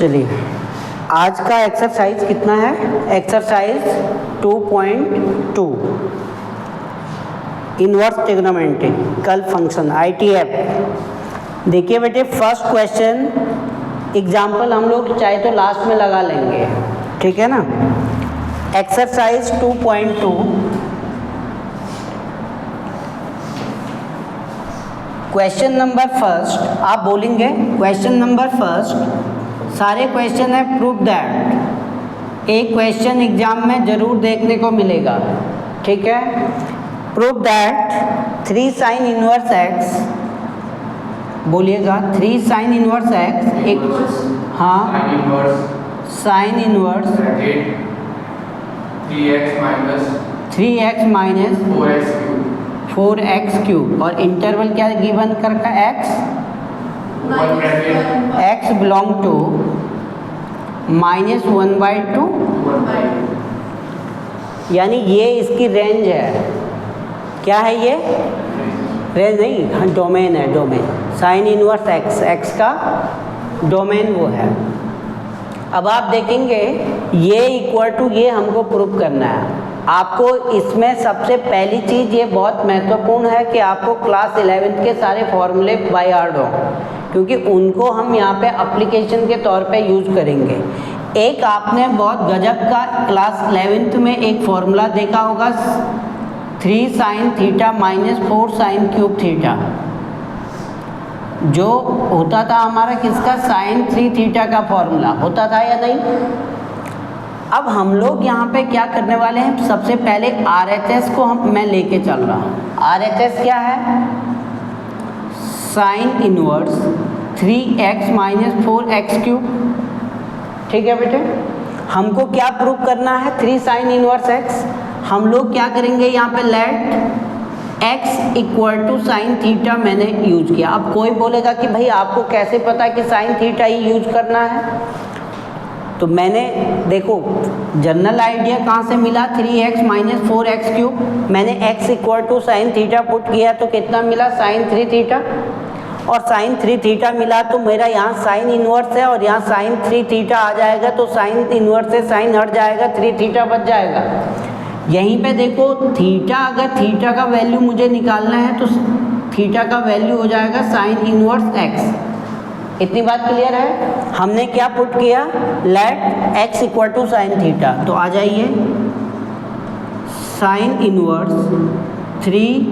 चलिए आज का एक्सरसाइज कितना है? Exercise 2.2 inverse trigonometrical function ITF। देखिए बेटे, फर्स्ट क्वेश्चन एग्जाम्पल हम लोग चाहे तो लास्ट में लगा लेंगे, ठीक है ना। एक्सरसाइज 2.2 क्वेश्चन नंबर फर्स्ट आप बोलेंगे। क्वेश्चन नंबर फर्स्ट सारे क्वेश्चन है प्रूव दैट। एक क्वेश्चन एग्जाम में जरूर देखने को मिलेगा, ठीक है। Prove that 3 sin inverse x, बोलिएगा 3 sin इनवर्स x एक, हाँ sin inverse 3x minus 4x cube और इंटरवल क्या गिवन करका x बिलोंग टू -1/2, यानी ये इसकी रेंज है। क्या है ये? रेंज नहीं, डोमेन है, डोमेन। साइन इनवर्स x का डोमेन वो है। अब आप देखेंगे ये इक्वल टू ये हमको प्रूव करना है। आपको इसमें सबसे पहली चीज़ ये बहुत महत्वपूर्ण है कि आपको क्लास 11th के सारे फॉर्मूले बाय हार्ट हो, क्योंकि उनको हम यहाँ पे एप्लीकेशन के तौर पे यूज़ करेंगे। एक आपने बहुत गजब का क्लास 11th में एक फॉर्मूला देखा होगा, 3 sin theta minus 4 sin cube theta, जो होता था हमारा किसका? sin 3 थीटा का फॉर्मूला होता था या नहीं। अब हम लोग यहाँ पे क्या करने वाले हैं, सबसे पहले RHS को मैं लेके चल रहा हूँ। RHS क्या है? Sine inverse 3x minus 4x cube, ठीक है बेटे। हमको क्या प्रूव करना है? 3 sin इनवर्स x। हम लोग क्या करेंगे यहाँ पे, let x equal to sine theta मैंने यूज किया। अब कोई बोलेगा कि भाई आपको कैसे पता कि साइन थीटा ही यूज करना है? तो मैंने देखो जनरल आइडिया कहाँ से मिला, 3x माइनस 4x क्यूब। मैंने x equal to sine theta put किया तो कितना मिला? Sine 3 theta. और साइन 3 थीटा मिला तो मेरा यहाँ साइन इनवर्स है और यहाँ साइन 3 थीटा आ जाएगा, तो साइन इनवर्स से साइन हट जाएगा, 3 थीटा बच जाएगा। यहीं पे देखो थीटा, अगर थीटा का वैल्यू मुझे निकालना है तो थीटा का वैल्यू हो जाएगा साइन इनवर्स x। इतनी बात क्लियर है? हमने क्या पुट किया, let x equal to sine theta. तो आ जाइए sine inverse 3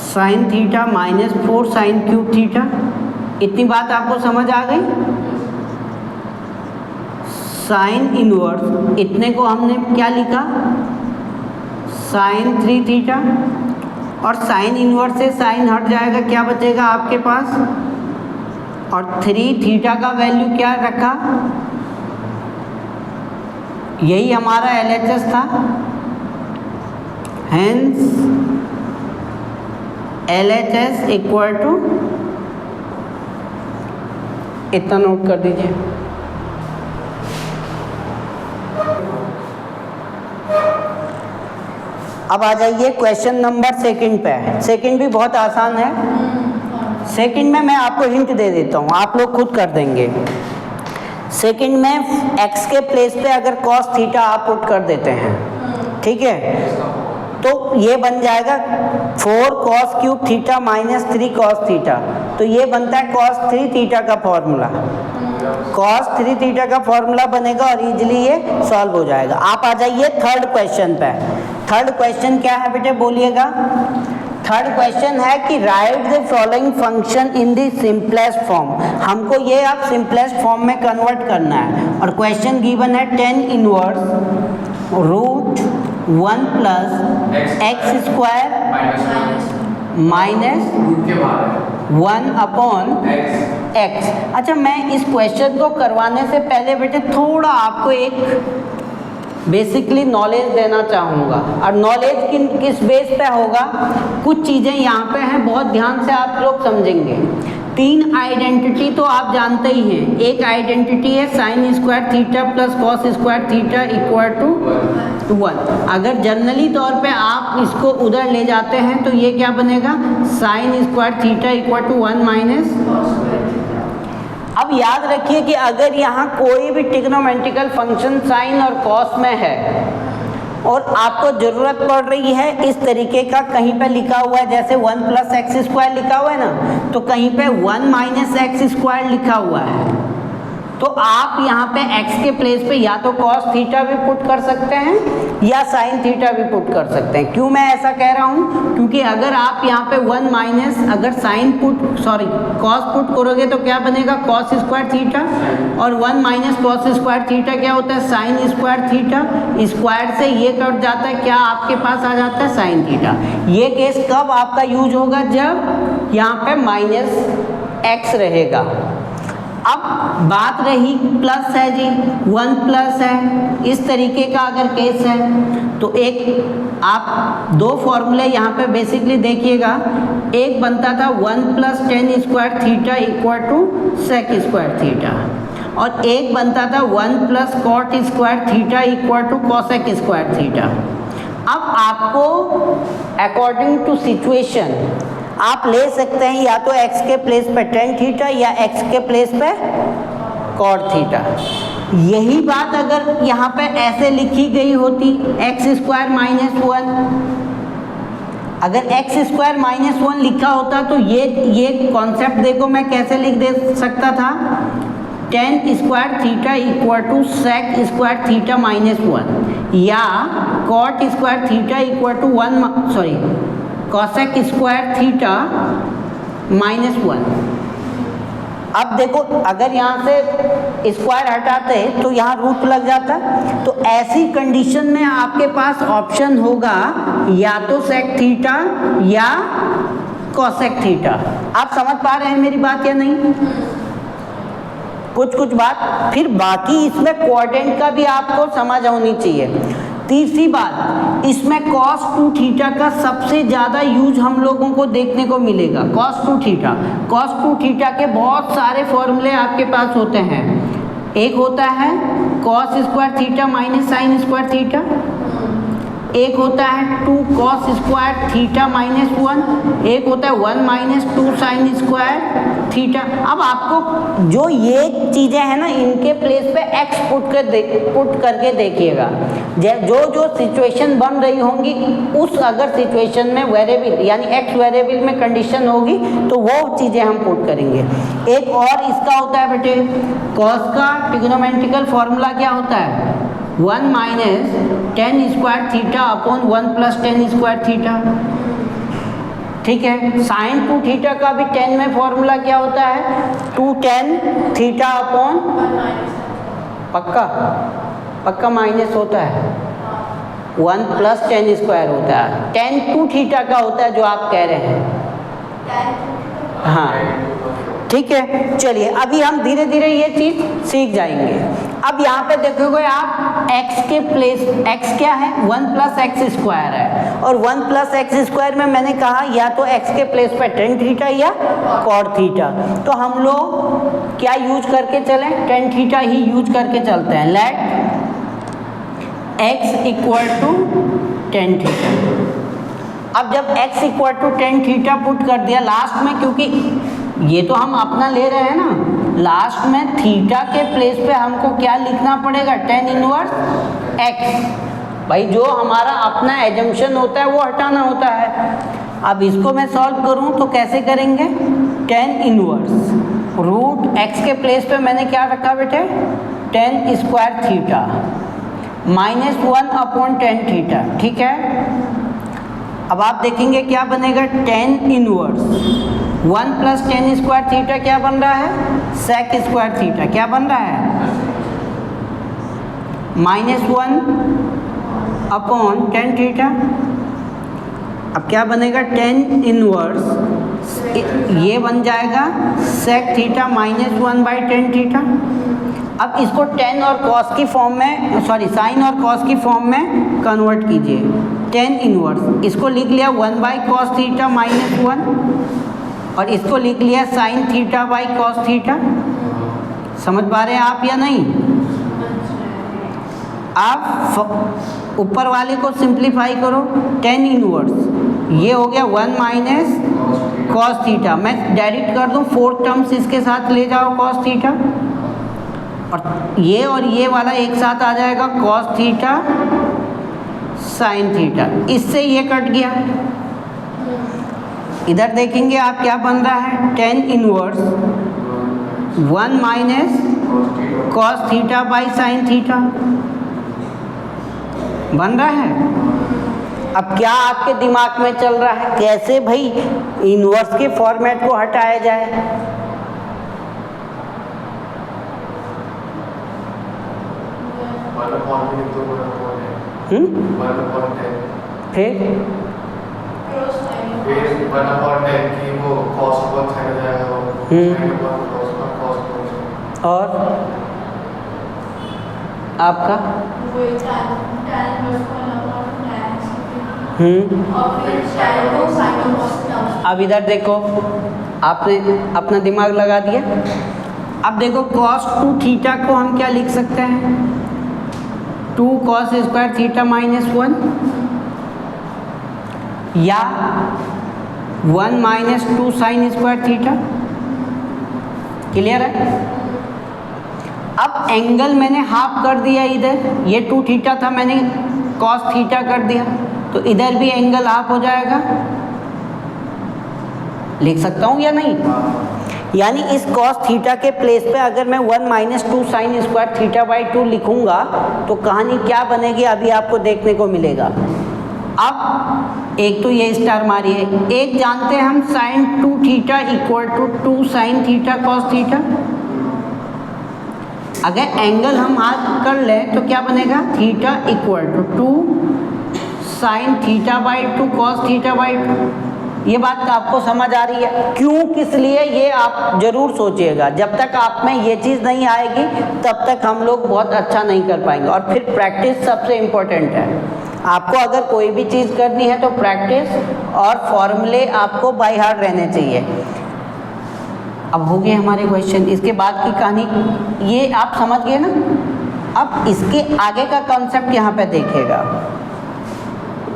sine theta minus 4 sine cube theta. इतनी बात आपको समझ आ गई? साइन इनवर्स इतने को हमने क्या लिखा, साइन 3 थीटा, और साइन इनवर्स से साइन हट जाएगा, क्या बचेगा आपके पास? और 3 थीटा का वैल्यू क्या रखा? यही हमारा LHS था। हेंस LHS इक्वल टू, इतना नोट कर दीजिए। अब आ जाइए क्वेश्चन नंबर सेकंड पे। सेकंड भी बहुत आसान है। सेकंड में मैं आपको हिंट दे देता हूँ, आप लोग खुद कर देंगे। सेकंड में x के प्लेस पे अगर cos थीटा आप पुट कर देते हैं, ठीक है, तो ये बन जाएगा 4 cos cube theta minus 3 cos theta. तो ये बनता है cos 3 थीटा का फॉर्मूला। cos 3 थीटा का फॉर्मूला बनेगा और इजीली ये सॉल्व हो जाएगा। आप आ जाइए थर्ड क्वेश्चन पे। थर्ड क्वेश्चन क्या है बेटे, बोलिएगा। थर्ड क्वेश्चन है कि right the following function in the simplest form. हमको ये आप सिंपलेस्ट फॉर्म में कन्वर्ट करना है। और क्वेश्चन गिवन है 10 inverse root 1 plus x square minus 1 upon x। अच्छा, मैं इस क्वेश्चन को करवाने से पहले बेटे थोड़ा आपको एक बेसिकली नॉलेज देना चाहूँगा। और नॉलेज किस बेस पे होगा, कुछ चीज़ें यहाँ पे हैं, बहुत ध्यान से आप लोग समझेंगे। 3 आइडेंटिटी तो आप जानते ही हैं। एक आइडेंटिटी है sine square theta plus cos square theta equal to 1। अगर जनरली तौर पे आप इसको उधर ले जाते हैं तो ये क्या बनेगा, sine square theta equal to 1 minus. अब याद रखिए कि अगर यहाँ कोई भी ट्रिग्नोमेट्रिकल फंक्शन साइन और कॉस में है और आपको ज़रूरत पड़ रही है इस तरीके का, कहीं पे लिखा हुआ है जैसे 1 + x² लिखा हुआ है ना, तो कहीं पे 1 - x² लिखा हुआ है, तो आप यहाँ पे x के प्लेस पे या तो cos थीटा भी पुट कर सकते हैं या sin थीटा भी पुट कर सकते हैं। क्यों मैं ऐसा कह रहा हूँ? क्योंकि अगर आप यहाँ पे अगर cos पुट करोगे तो क्या बनेगा? cos² थीटा, और 1 - cos² थीटा क्या होता है? sin² theta. स्क्वायर से ये कट जाता है, क्या आपके पास आ जाता है? sin theta. ये केस कब आपका यूज होगा? जब यहाँ पे -x रहेगा। अब बात रही प्लस है जी, 1+ है, इस तरीके का अगर केस है तो एक आप दो फॉर्मूले यहाँ पे बेसिकली देखिएगा। एक बनता था 1 + tan² थीटा = sec² थीटा, और एक बनता था 1 + cot² थीटा = cosec² थीटा। अब आपको अकॉर्डिंग टू सिचुएशन आप ले सकते हैं या तो x के प्लेस पे tan थीटा या x के प्लेस पे cot थीटा। यही बात अगर यहाँ पे ऐसे लिखी गई होती x² - 1, अगर x² - 1 लिखा होता तो ये कॉन्सेप्ट देखो मैं कैसे लिख दे सकता था, tan² थीटा = sec² थीटा -1 या cot² थीटा = cosec² थीटा -1। अब देखो अगर यहाँ से स्क्वायर हटाते तो यहाँ रूट लग जाता, तो ऐसी कंडीशन में आपके पास ऑप्शन होगा या तो sec थीटा या cosec थीटा। आप समझ पा रहे हैं मेरी बात या नहीं? कुछ बात, फिर बाकी इसमें क्वाड्रेंट का भी आपको समझ होनी चाहिए। तीसरी बात, इसमें cos 2 थीटा का सबसे ज़्यादा यूज हम लोगों को देखने को मिलेगा। cos 2 थीटा के बहुत सारे फॉर्मूले आपके पास होते हैं। एक होता है cos² थीटा - sin² थीटा, एक होता है 2 cos² थीटा -1, एक होता है 1 - 2 sin² थीटा। अब आपको जो ये चीज़ें हैं ना, इनके प्लेस पे x पुट करके देखिएगा। जो सिचुएशन बन रही होंगी उस अगर सिचुएशन में वेरिएबल यानी x वेरिएबल में कंडीशन होगी तो वो चीज़ें हम पुट करेंगे। एक और इसका होता है बेटे, cos का ट्रिग्नोमेट्रिकल फॉर्मूला क्या होता है? 1 - tan² थीटा / 1 + tan² थीटा। ठीक है। sin 2 थीटा का भी tan में फॉर्मूला क्या होता है? 2 tan थीटा / पक्का माइनस होता है, 1 + tan² होता है। tan 2 थीटा का होता है जो आप कह रहे हैं। हाँ ठीक है, चलिए अभी हम धीरे धीरे ये चीज़ सीख जाएंगे। अब यहाँ पे देखोगे आप x के प्लेस, x क्या है? 1 + x² है, और 1 + x² में मैंने कहा या तो x के प्लेस पे tan थीटा या cot थीटा। तो हम लोग क्या यूज करके चलें? tan थीटा ही यूज करके चलते हैं। Let x = tan theta. अब जब x = tan थीटा पुट कर दिया लास्ट में, क्योंकि ये तो हम अपना ले रहे हैं ना, लास्ट में थीटा के प्लेस पे हमको क्या लिखना पड़ेगा? tan 1 x। भाई जो हमारा अपना एजम्पशन होता है वो हटाना होता है। अब इसको मैं सॉल्व करूं तो कैसे करेंगे? tan 1 रूट x के प्लेस पे मैंने क्या रखा बेटे? tan² theta -1 / tan theta. ठीक है। अब आप देखेंगे क्या बनेगा? tan 1 + tan² थीटा क्या बन रहा है? sec² theta. क्या बन रहा है? -1 / tan थीटा। अब क्या बनेगा? tan 1 ये बन जाएगा sec थीटा -1 / tan थीटा। अब इसको tan और cos की फॉर्म में, sin और cos की फॉर्म में कन्वर्ट कीजिए। tan 1 इसको लिख लिया 1/cos थीटा -1, और इसको लिख लिया sin थीटा / cos थीटा। समझ पा रहे हैं आप या नहीं? आप ऊपर वाले को सिंप्लीफाई करो। tan 1 ये हो गया 1 - कॉस थीटा, मैं डायरेक्ट कर दूं, 4 टर्म्स इसके साथ ले जाओ कॉस थीटा, और ये वाला एक साथ आ जाएगा कॉस थीटा साइन थीटा, इससे ये कट गया। इधर देखेंगे आप क्या बन रहा है, tan inverse 1 minus cos theta by sine theta बन रहा है। अब क्या आपके दिमाग में चल रहा है, कैसे भाई इनवर्स के फॉर्मेट को हटाया जाए? और आपका अब इधर देखो, आपने अपना दिमाग लगा दिया। अब देखो cos 2 थीटा को हम क्या लिख सकते हैं, 2 cos स्क्वायर थीटा माइनस 1, या 1 minus 2 sine square theta. Clear है? अब एंगल मैंने हाफ कर दिया, इधर ये 2 थीटा था, मैंने cos थीटा कर दिया, तो इधर भी एंगल हाफ हो जाएगा। लिख सकता हूँ या नहीं? यानी इस cos थीटा के प्लेस पे अगर मैं 1 minus 2 sine square theta by 2 लिखूंगा तो कहानी क्या बनेगी अभी आपको देखने को मिलेगा। अब एक तो ये स्टार मारिए, एक जानते हैं हम sine 2 theta equal to 2 sine theta cos theta. अगर एंगल हम हाफ कर लें तो क्या बनेगा, theta equal to 2 sine theta by 2 cos theta by 2। ये बात तो आपको समझ आ रही है, क्यों किस लिए, ये आप जरूर सोचिएगा। जब तक आप में ये चीज़ नहीं आएगी तब तक हम लोग बहुत अच्छा नहीं कर पाएंगे। और फिर प्रैक्टिस सबसे इम्पोर्टेंट है। आपको अगर कोई भी चीज़ करनी है तो प्रैक्टिस और फॉर्मूले आपको बाय हार्ट रहने चाहिए। अब हो गए हमारे क्वेश्चन, इसके बाद की कहानी ये आप समझ गए ना। अब इसके आगे का कॉन्सेप्ट यहाँ पे देखिएगा,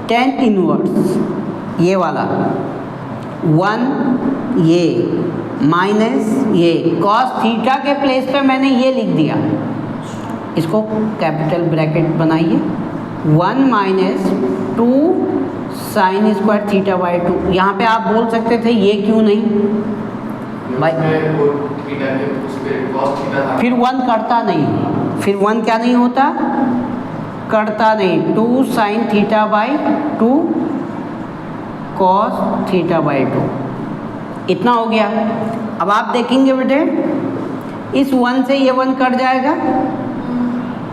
tan इनवर्स ये वाला 1 ये माइनस ये cos थीटा के प्लेस पे मैंने ये लिख दिया, इसको कैपिटल ब्रैकेट बनाइए, 1 minus 2 sine square theta by 2। यहाँ पे आप बोल सकते थे ये क्यों नहीं भाई, फिर 1 करता नहीं, फिर 1 क्या नहीं होता, करता नहीं, 2 sine theta by 2 cos theta by 2, इतना हो गया। अब आप देखेंगे बेटे, इस 1 से ये 1 कट जाएगा,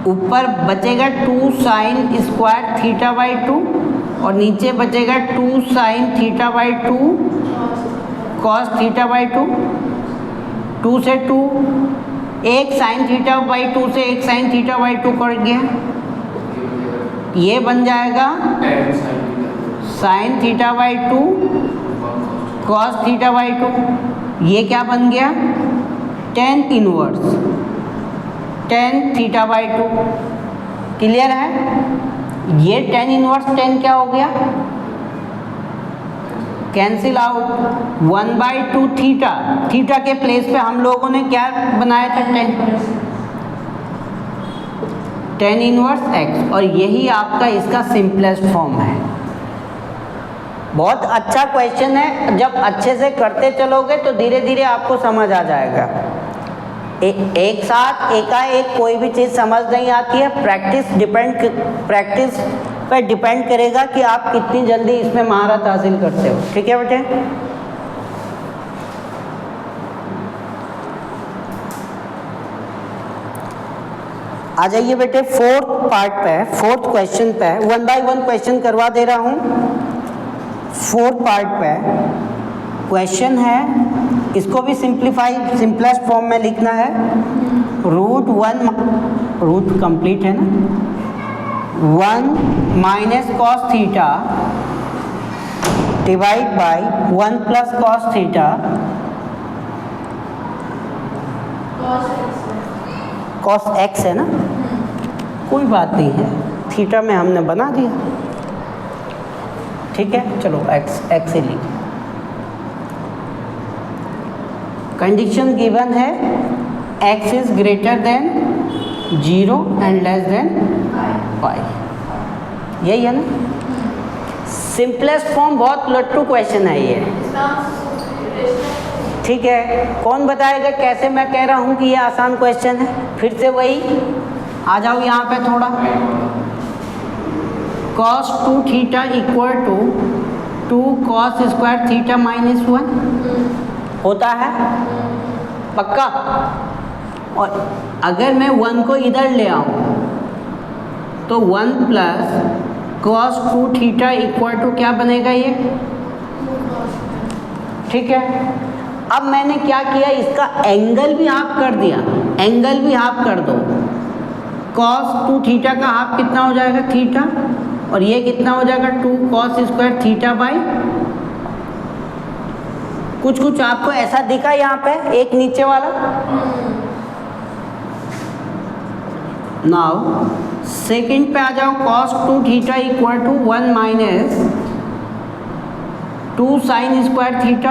ऊपर बचेगा 2 साइन स्क्वायर थीटा बाई 2 और नीचे बचेगा 2 sine theta by 2 cos theta by 2। 2 से 2, एक साइन थीटा बाई 2 से एक साइन थीटा बाई 2 कट गया, ये बन जाएगा sign theta by 2 cos theta by 2। ये क्या बन गया, tan inverse tan theta by 2। Clear है? ये tan इनवर्स tan क्या हो गया, कैंसिल आउट, 1/2 थीटा, थीटा के प्लेस पे हम लोगों ने क्या बनाया था, tan इनवर्स x, और यही आपका इसका सिंपलेस्ट फॉर्म है। बहुत अच्छा क्वेश्चन है, जब अच्छे से करते चलोगे तो धीरे धीरे आपको समझ आ जाएगा। एक साथ एकाएक कोई भी चीज़ समझ नहीं आती है, प्रैक्टिस पर डिपेंड करेगा कि आप कितनी जल्दी इसमें महारत हासिल करते हो। ठीक है बेटे? आ जाइए बेटे, 4th पार्ट पे, 4th क्वेश्चन पे 1 बाय 1 क्वेश्चन करवा दे रहा हूँ। 4th पार्ट पे क्वेश्चन है, इसको भी सिंपलेस्ट फॉर्म में लिखना है। √1 रूट कंप्लीट है ना, 1 minus cos theta divide by 1 plus cos theta cos x है ना, कोई बात नहीं है, थीटा में हमने बना दिया। ठीक है, चलो x ही लीजिए। कंडीशन गिवन है x is greater than 0 and less than pi, यही है ना। सिंपलेस्ट फॉर्म, बहुत लट्टू क्वेश्चन है ये, ठीक है। कौन बताएगा कैसे मैं कह रहा हूँ कि ये आसान क्वेश्चन है? फिर से वही आ जाओ यहाँ पे थोड़ा। cos 2 theta equal to 2 cos square theta minus 1 होता है, पक्का। और अगर मैं 1 को इधर ले आऊँ तो 1 plus cos 2 theta equal to क्या बनेगा ये, ठीक है। अब मैंने क्या किया, इसका एंगल भी हाफ कर दिया, एंगल भी हाफ कर दो। cos 2 थीटा का हाफ कितना हो जाएगा, थीटा, और ये कितना हो जाएगा 2 cos स्क्वायर थीटा बाई, कुछ आपको ऐसा दिखा यहाँ पे एक नीचे वाला। नाउ सेकंड पे आ जाओ, cos 2 theta equal to 1 minus 2 sine square theta.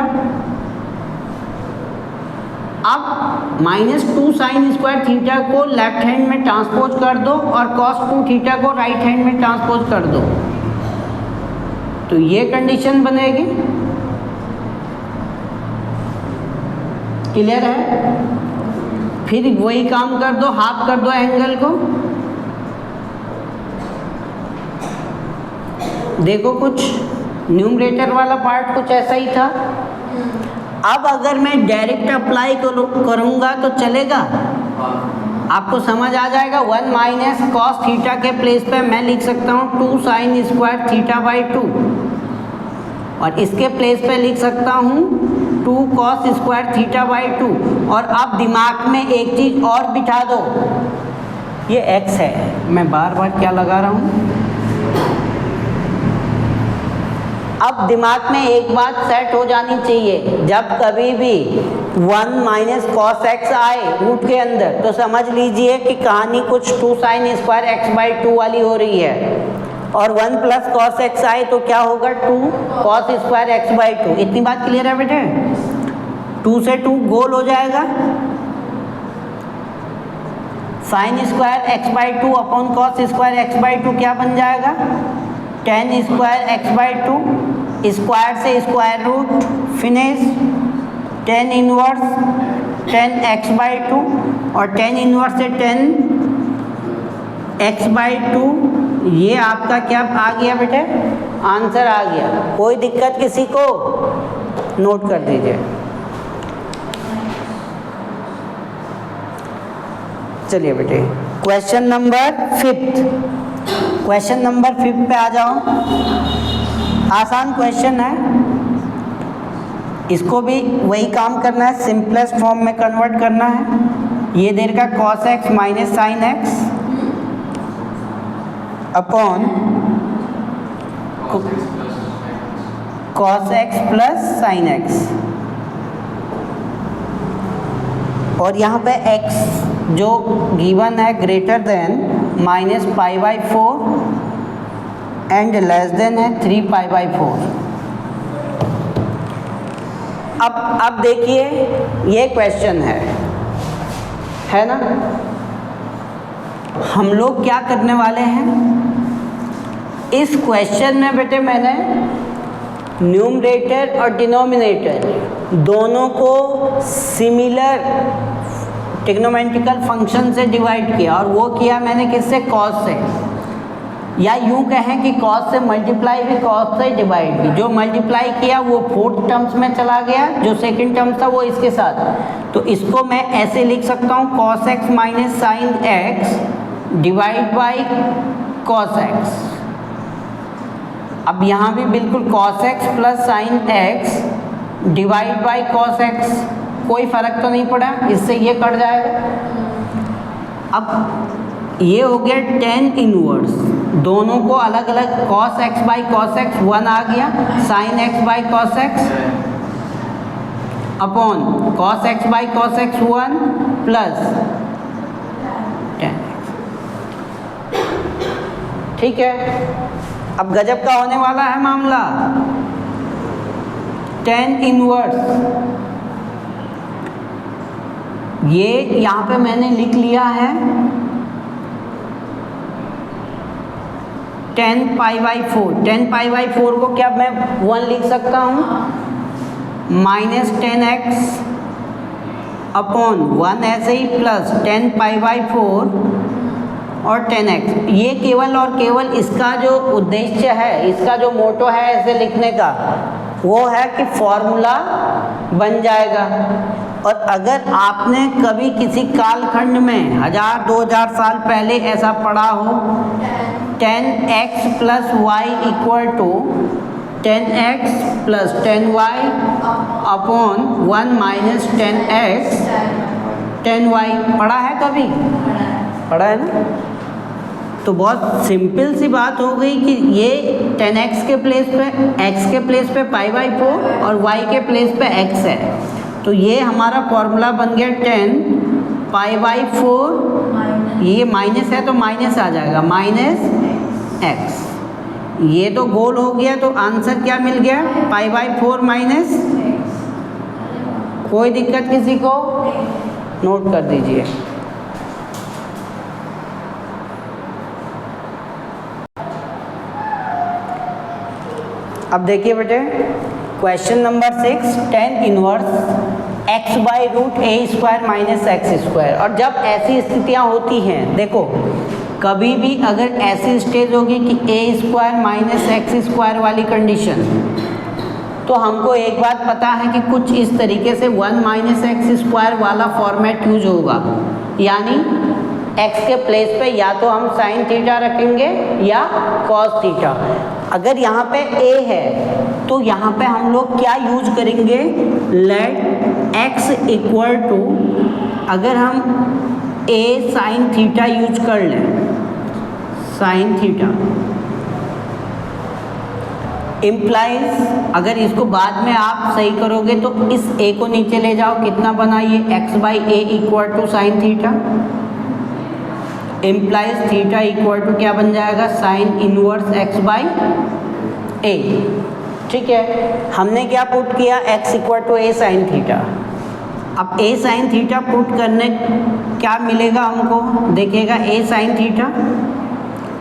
अब माइनस 2 साइन स्क्वायर थीटा को लेफ्ट हैंड में ट्रांसपोज कर दो और cos 2 थीटा को राइट हैंड में ट्रांसपोज कर दो, तो ये कंडीशन बनेगी। क्लियर है? फिर वही काम कर दो, हाफ कर दो एंगल को। देखो कुछ न्यूमरेटर वाला पार्ट कुछ ऐसा ही था। अब अगर मैं डायरेक्ट अप्लाई करूँगा तो चलेगा, आपको समझ आ जाएगा। 1 माइनस कॉस थीटा के प्लेस पे मैं लिख सकता हूँ 2 साइन स्क्वायर थीटा बाई 2, और इसके प्लेस पे लिख सकता हूँ 2 कॉस स्क्वायर थीटा बाई 2। और अब दिमाग में एक चीज़ और बिठा दो, ये x है, मैं बार बार क्या लगा रहा हूँ। अब दिमाग में एक बात सेट हो जानी चाहिए, जब कभी भी 1 माइनस कॉस एक्स आए रूट के अंदर तो समझ लीजिए कि कहानी कुछ 2 साइन स्क्वायर एक्स बाई 2 वाली हो रही है, और 1 प्लस कॉस एक्स आए तो क्या होगा 2 कॉस स्क्वायर एक्स बाई 2। इतनी बात क्लियर है बेटे? 2 से 2 गोल हो जाएगा, sine square x by 2 upon cos square x by 2 क्या बन जाएगा, tan square x by 2, square से square root finish, tan inverse tan x by 2, और tan इनवर्स से tan एक्स बाई 2। ये आपका क्या आ गया बेटे, आंसर आ गया। कोई दिक्कत किसी को? नोट कर दीजिए। चलिए बेटे क्वेश्चन नंबर 5, क्वेश्चन नंबर 5 पे आ जाओ। आसान क्वेश्चन है, इसको भी वही काम करना है, सिंपलेस्ट फॉर्म में कन्वर्ट करना है। ये देर का cos x minus sine x upon cos x plus sine x, और यहाँ पे x जो गिवन है greater than minus pi by 4 and less then है 3 पाई बाई 4। अब देखिए ये क्वेश्चन है ना। हम लोग क्या करने वाले हैं इस क्वेश्चन में बेटे, मैंने न्यूमरेटर और डिनोमिनेटर दोनों को सिमिलर ट्रिग्नोमेट्रिकल फंक्शन से डिवाइड किया, और वो किया मैंने किससे, कॉस से, या यूं कहें कि कॉस से मल्टीप्लाई भी, कॉस से डिवाइड भी। जो मल्टीप्लाई किया वो 4th टर्म्स में चला गया, जो सेकंड टर्म था वो इसके साथ। तो इसको मैं ऐसे लिख सकता हूँ cos x minus sine x divide by cos x। अब यहाँ भी बिल्कुल cos x plus sine x divide by cos x, कोई फर्क तो नहीं पड़ा, इससे ये कट जाएगा। अब ये हो गया tan इनवर्स, दोनों को अलग अलग cos x by cos x 1 आ गया, sin x by cos x upon cos x by cos x 1 plus tan x। ठीक है, अब गजब का होने वाला है मामला। tan इनवर्स ये यहाँ पे मैंने लिख लिया है 10π/4। 10π/4 को क्या मैं 1 लिख सकता हूँ? -10x अपॉन 1 ऐसे ही प्लस 10π/4 और 10x। ये केवल और केवल इसका जो उद्देश्य है, इसका जो मोटो है ऐसे लिखने का, वो है कि फॉर्मूला बन जाएगा। और अगर आपने कभी किसी कालखंड में 1000-2000 साल पहले ऐसा पढ़ा हो, 10x + y = 10x + 10y upon 1 - 10x 10y, पढ़ा है कभी? पढ़ा है ना? तो बहुत सिंपल सी बात हो गई कि ये 10x के प्लेस पे, x के प्लेस पे π/4 और y के प्लेस पे x है। तो ये हमारा फॉर्मूला बन गया 10π/4, ये माइनस है तो माइनस आ जाएगा, -x। ये तो गोल हो गया, तो आंसर क्या मिल गया? π/4 - कोई दिक्कत किसी को? नोट कर दीजिए। अब देखिए बेटे, question number 6, tan inverse x/√a² - x²। और जब ऐसी स्थितियां होती हैं, देखो कभी भी अगर ऐसी स्टेज होगी कि a² - x² वाली कंडीशन, तो हमको एक बात पता है कि कुछ इस तरीके से 1 - x² वाला फॉर्मेट यूज होगा। यानी x के प्लेस पे या तो हम साइन थीटा रखेंगे या कॉस थीटा। अगर यहाँ पे a है तो यहाँ पे हम लोग क्या यूज करेंगे? लेट x = अगर हम a साइन थीटा यूज कर लें, साइन थीटा इम्प्लाइज, अगर इसको बाद में आप सही करोगे तो इस a को नीचे ले जाओ, कितना बना ये x/a = sine theta, implies theta = क्या बन जाएगा? Sine inverse x/a। ठीक है, हमने क्या पुट किया? x = a sine theta. अब a साइन थीटा पुट करने क्या मिलेगा हमको? देखिएगा a साइन थीटा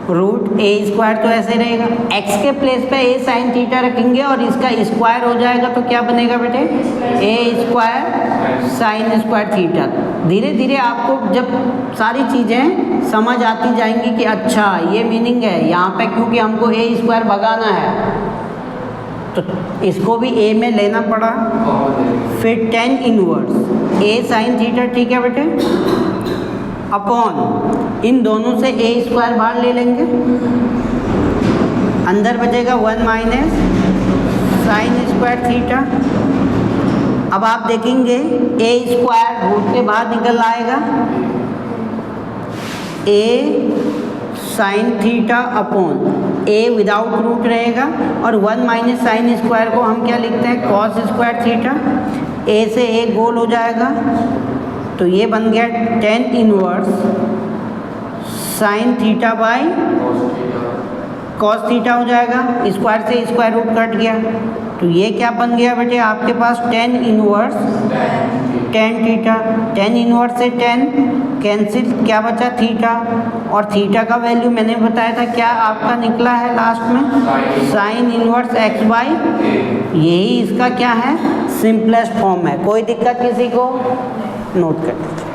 √a² तो ऐसे रहेगा, x के प्लेस पे a साइन थीटा रखेंगे और इसका स्क्वायर हो जाएगा, तो क्या बनेगा बेटे? a² sin² theta. धीरे धीरे आपको जब सारी चीज़ें समझ आती जाएंगी कि अच्छा ये मीनिंग है यहाँ पे, क्योंकि हमको a² भगाना है तो इसको भी a में लेना पड़ा। फिर tan inverse a sine theta, ठीक है बेटे, अपॉन इन दोनों से a² बाहर ले लेंगे, अंदर बचेगा 1 - sin² थीटा। अब आप देखेंगे a² रूट के बाहर निकल आएगा, a sine theta upon a without root रहेगा, और 1 - sin² को हम क्या लिखते हैं? cos² theta. a से a गोल हो जाएगा, तो ये बन गया tan inverse sine theta by cos theta हो जाएगा, स्क्वायर से स्क्वायर रूट कट गया, तो ये क्या बन गया बेटे आपके पास? tan inverse tan theta. tan inverse से tan कैंसिल, क्या बचा? थीटा। और थीटा का वैल्यू मैंने बताया था क्या आपका निकला है लास्ट में? Sine inverse x/a। यही इसका क्या है? सिंपलेस्ट फॉर्म है। कोई दिक्कत किसी को? नोट कर दीजिए।